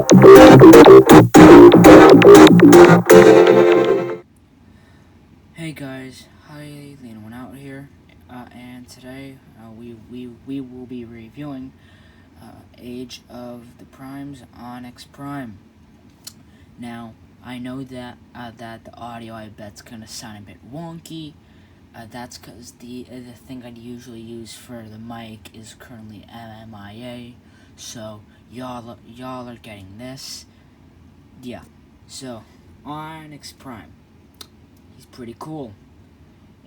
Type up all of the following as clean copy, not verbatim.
Hey guys, hi, Lean One Out here, and today we will be reviewing Age of the Primes Onyx Prime. Now, I know that the audio I bet's gonna sound a bit wonky. That's because the thing I'd usually use for the mic is currently MIA, so y'all are getting this. Yeah, so Onyx Prime. He's pretty cool,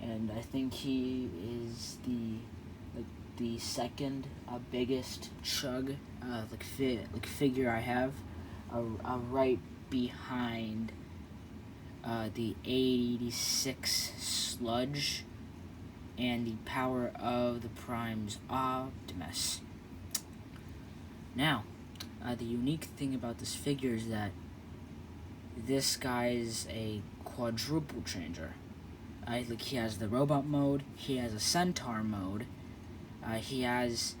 and I think he is the second biggest chug figure I have, right behind the 86 Sludge and the Power of the Primes Optimus. Now, the unique thing about this figure is that this guy's a quadruple changer. He has the robot mode, he has a centaur mode, he has,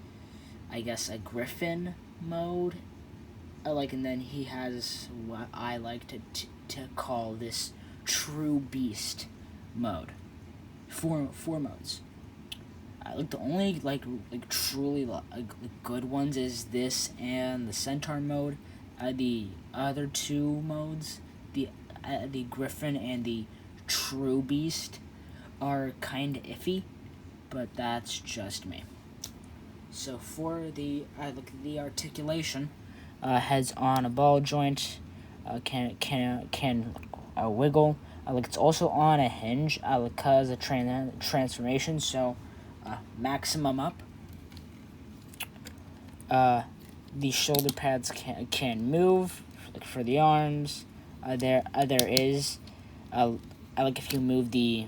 I guess, a griffin mode, and then he has what I like to call this true beast mode. Four modes. The only truly good ones is this and the centaur mode. The other two modes, the griffin and the true beast, are kind of iffy, but that's just me. So for the articulation, heads on a ball joint, can wiggle. It's also on a hinge, because of transformation. So maximum up. The shoulder pads can move, for the arms. There is, if you move the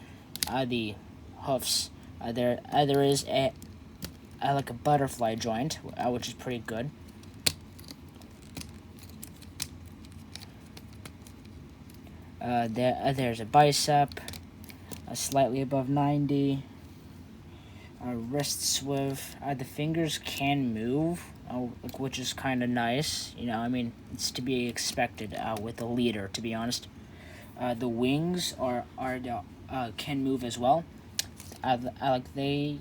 hoofs, there is a butterfly joint, which is pretty good. There's a bicep, slightly above 90. Wrist swivel. The fingers can move, which is kind of nice. It's to be expected with a leader, to be honest. The wings can move as well. They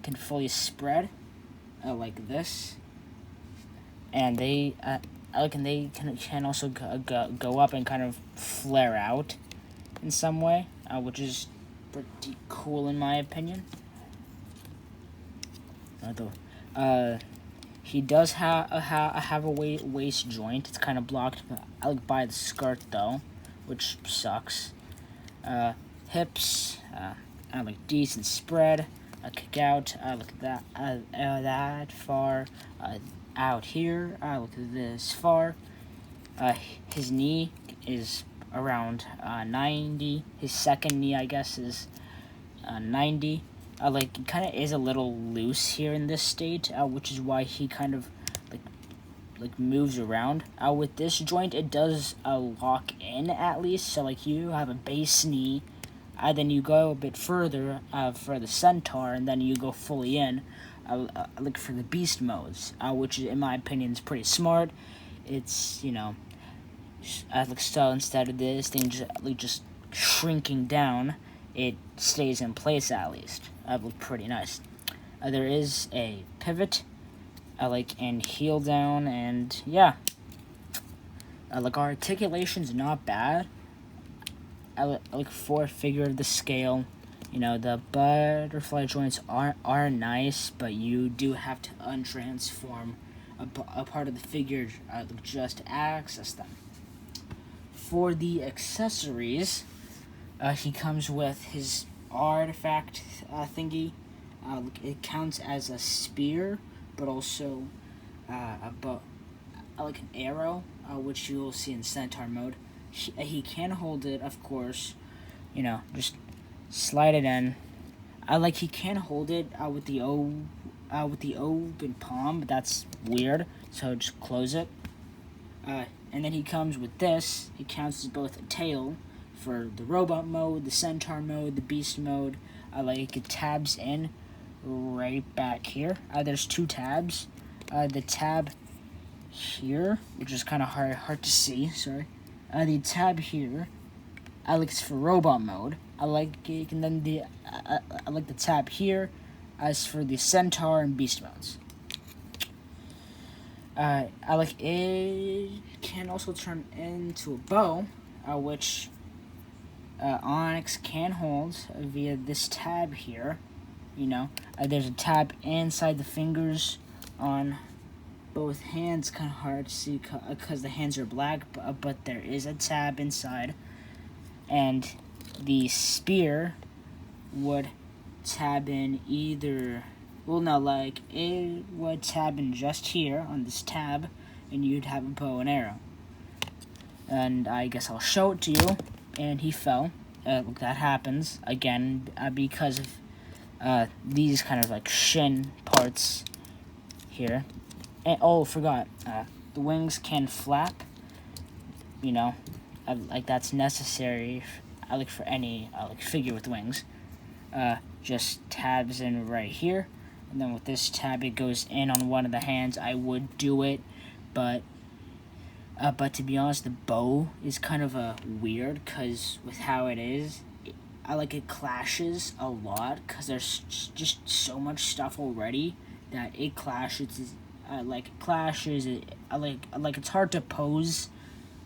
can fully spread, like this, and they can also go up and kind of flare out in some way, which is pretty cool in my opinion. He does have a waist joint. It's kind of blocked by the skirt though, which sucks. Hips, decent spread. Kick out. That far. Out here. Look at this far. His knee is around 90. His second knee, I guess, is 90. It kind of is a little loose here in this state, which is why he kind of moves around. With this joint, it does lock in at least. So you have a base knee, then you go a bit further for the centaur, and then you go fully in, for the beast modes, which in my opinion is pretty smart. It's so instead of this thing just shrinking down, it stays in place at least. That looked pretty nice. There is a pivot, and heel down, and yeah. Our articulation's not bad. For a figure of the scale, the butterfly joints are nice, but you do have to untransform a part of the figure just to access them. For the accessories, he comes with his artifact thingy. It counts as a spear, but also an arrow, which you will see in centaur mode. He can hold it, of course. Just slide it in. He can hold it with the open palm, but that's weird. So just close it. And then he comes with this. It counts as both a tail for the robot mode, the centaur mode, the beast mode. It tabs in right back here. There's two tabs. The tab here, which is kind of hard to see. Sorry. The tab here, I like it's for robot mode. I like it, and then I like the tab here, as for the centaur and beast modes. I like it can also turn into a bow, which Onyx can hold via this tab here. You know, there's a tab inside the fingers on both hands. Kind of hard to see because the hands are black, but there is a tab inside. And the spear would tab in either, well, no, like, it would tab in just here on this tab, and you'd have a bow and arrow. And I guess I'll show it to you. And he fell. That happens again because of these kind of like shin parts here. And oh, forgot, the wings can flap. You know, like that's necessary. Like for any like figure with wings. Just tabs in right here, and then with this tab it goes in on one of the hands. I would do it, but to be honest, the bow is kind of weird because with how it is, it clashes a lot because there's just so much stuff already that it clashes. It's hard to pose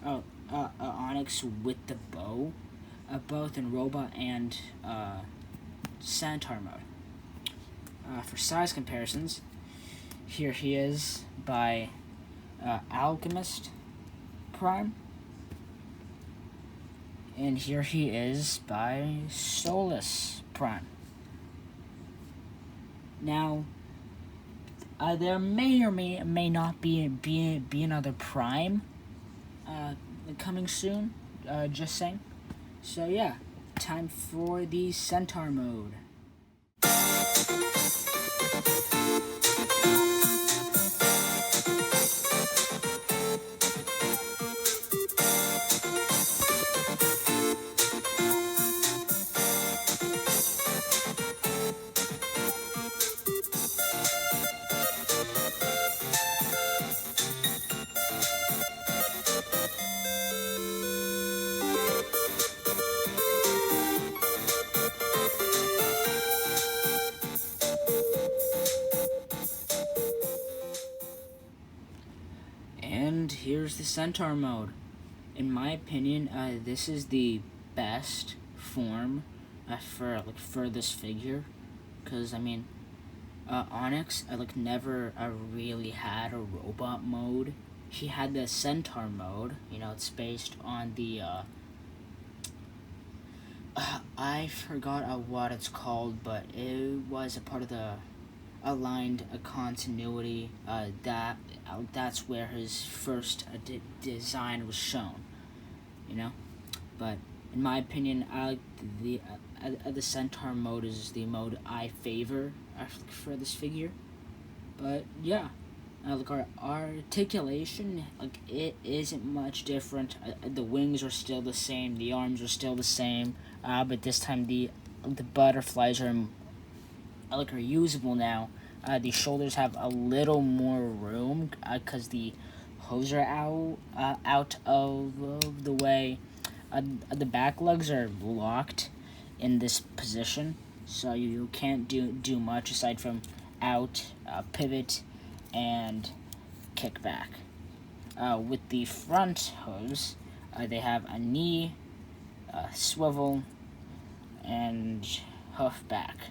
Onyx with the bow, both in robot and centaur mode. For size comparisons, here he is by Alchemist Prime, and here he is by Solus Prime. Now, there may or may not be another Prime coming soon. Just saying. So yeah, time for the centaur mode. And here's the centaur mode. In my opinion, this is the best form for this figure, because I mean, Onyx never really had a robot mode. He had the centaur mode. You know, it's based on the I forgot what it's called, but it was a part of the aligned continuity. That's where his first design was shown. You know, but in my opinion, the centaur mode is the mode I favor for this figure. But yeah, our articulation, it isn't much different. The wings are still the same, the arms are still the same, but this time the butterflies are usable now. The shoulders have a little more room because the hose are out of the way. The back legs are locked in this position, so you can't do much aside from out, pivot, and kick back. With the front hose, they have a knee, swivel, and hoof back.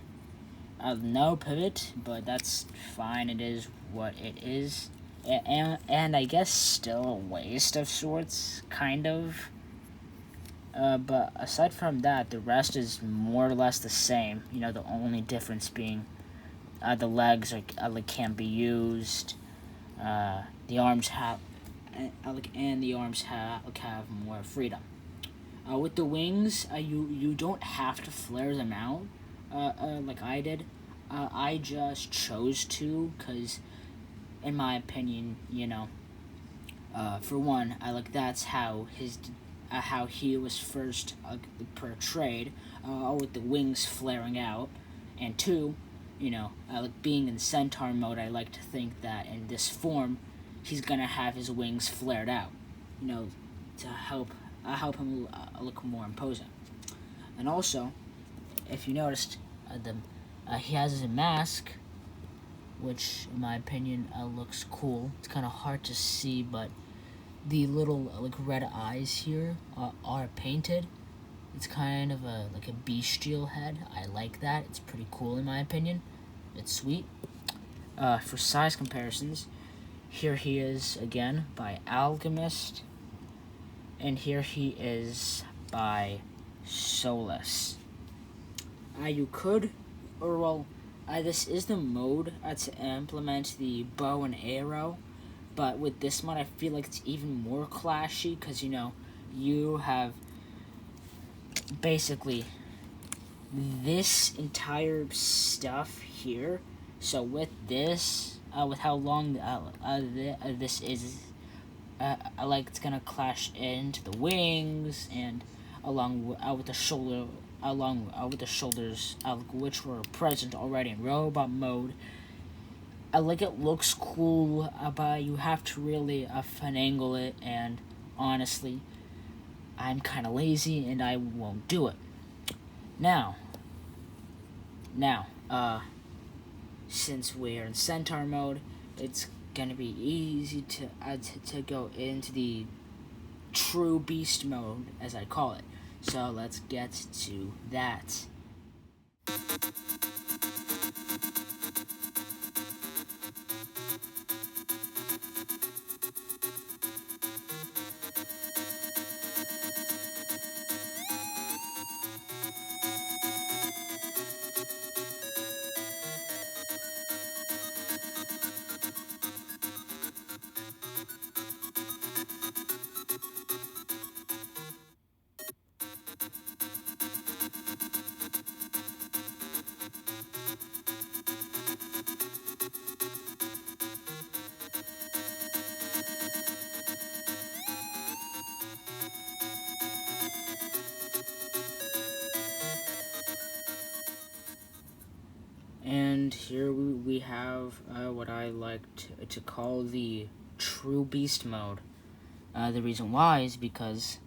No pivot, but that's fine. It is what it is. And I guess still a waist of sorts, kind of. But aside from that, the rest is more or less the same. You know, the only difference being the legs can't be used. The arms have more freedom. With the wings, you don't have to flare them out like I did. I just chose to because, in my opinion, you know, for one, that's how how he was first portrayed, with the wings flaring out, and two, you know, being in centaur mode, I like to think that in this form, he's gonna have his wings flared out, you know, to help him look more imposing. And also, if you noticed, he has a mask, which in my opinion looks cool. It's kind of hard to see, but the little like red eyes here are painted. It's kind of like a bestial head. I like that. It's pretty cool in my opinion. It's sweet. For size comparisons, here he is again by Alchemist, and here he is by Solus. You could, or well, this is the mode to implement the bow and arrow, but with this mod I feel like it's even more clashy, because you have basically this entire stuff here. So with this, with how long this is, like it's gonna clash into the wings and along with the shoulder, with the shoulders, which were present already in robot mode. Like it looks cool, but you have to really finagle it, and honestly, I'm kind of lazy and I won't do it. Now, since we're in Centaur mode, it's gonna be easy to go into the true beast mode, as I call it. So let's get to that. And here we have what I like to call the true beast mode. The reason why is because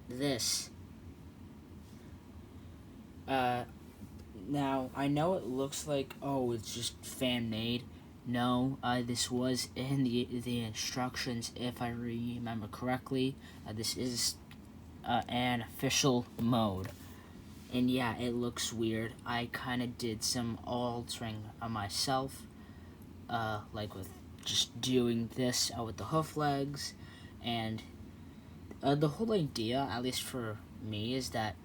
this. Now, I know it looks like, oh, it's just fan-made. No, this was in the instructions, if I remember correctly. This is an official mode. And yeah, it looks weird. I kind of did some altering myself, like with just doing this with the hoof legs, and the whole idea, at least for me, is that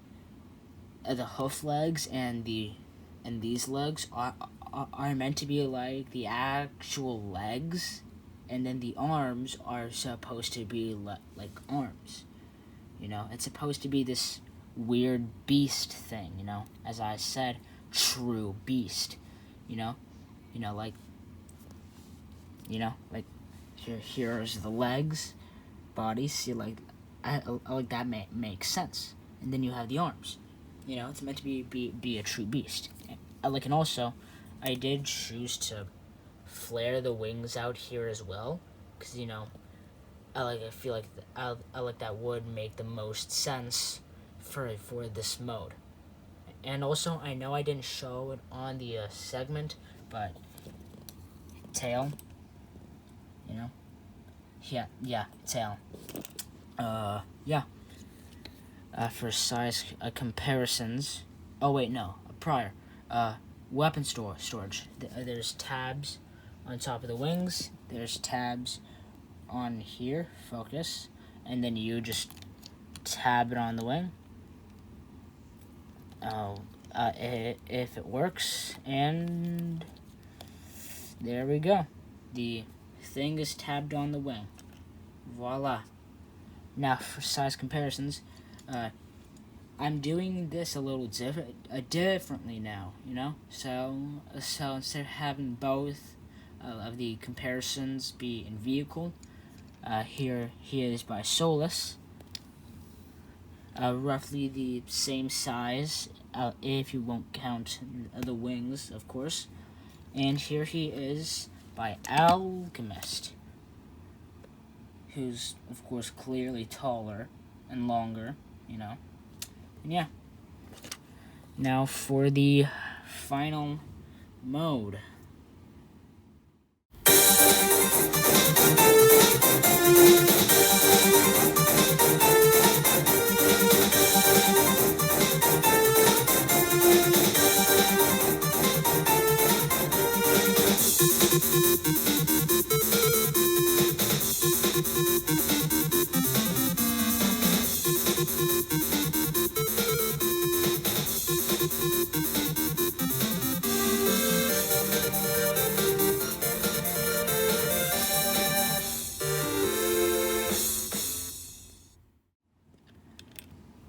the hoof legs and these legs are meant to be like the actual legs, and then the arms are supposed to be like arms. It's supposed to be this weird beast thing, as I said, true beast, like here's the legs, body, see, like, I like that makes sense, and then you have the arms, it's meant to be a true beast. And also, I did choose to flare the wings out here as well, because, I feel like I like that would make the most sense for this mode. And also, I know I didn't show it on the segment, but tail, yeah, tail. Yeah. For size comparisons. Oh wait, no, prior. Weapon storage. There's tabs on top of the wings. There's tabs on here, focus, and then you just tab it on the wing. If it works, and there we go. The thing is tabbed on the wing. Voila. Now for size comparisons, I'm doing this a little differently now, So instead of having both of the comparisons be in vehicle, here he is by Solus. Roughly the same size, if you won't count the wings, of course. And here he is by Alchemist. who's, of course, clearly taller and longer, you know. And yeah. Now for the final mode.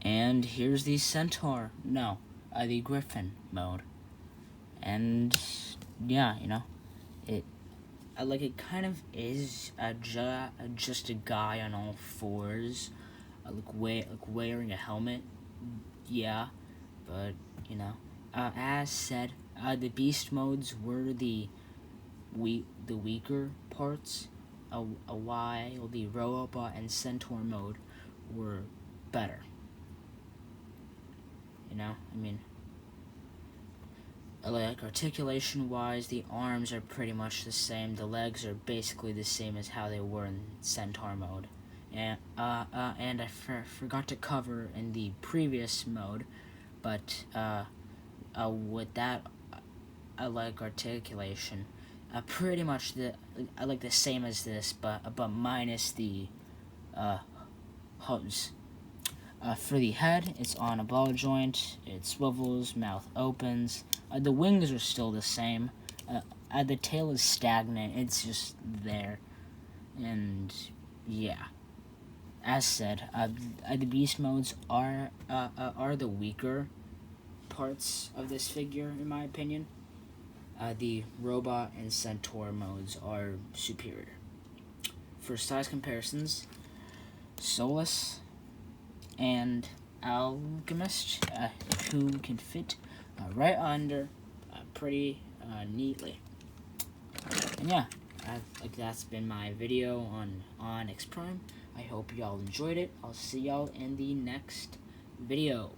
And here's the Centaur, no, the Griffin mode. And yeah, you know, it kind of is just a guy on all fours, wearing a helmet. Yeah, but you know, as said, the beast modes were the weaker parts, while the robot and centaur mode were better. You know, I mean, like articulation-wise, the arms are pretty much the same. The legs are basically the same as how they were in centaur mode. And I forgot to cover in the previous mode, but with that, I like articulation. Pretty much I like the same as this, but minus the hubs. For the head, it's on a ball joint. It swivels, mouth opens. The wings are still the same. The tail is stagnant. It's just there, and yeah. As said, the beast modes are the weaker parts of this figure, in my opinion. The robot and centaur modes are superior. For size comparisons, Solus and Alchemist, who can fit right under pretty neatly. And yeah, that's been my video on Onyx Prime. I hope y'all enjoyed it. I'll see y'all in the next video.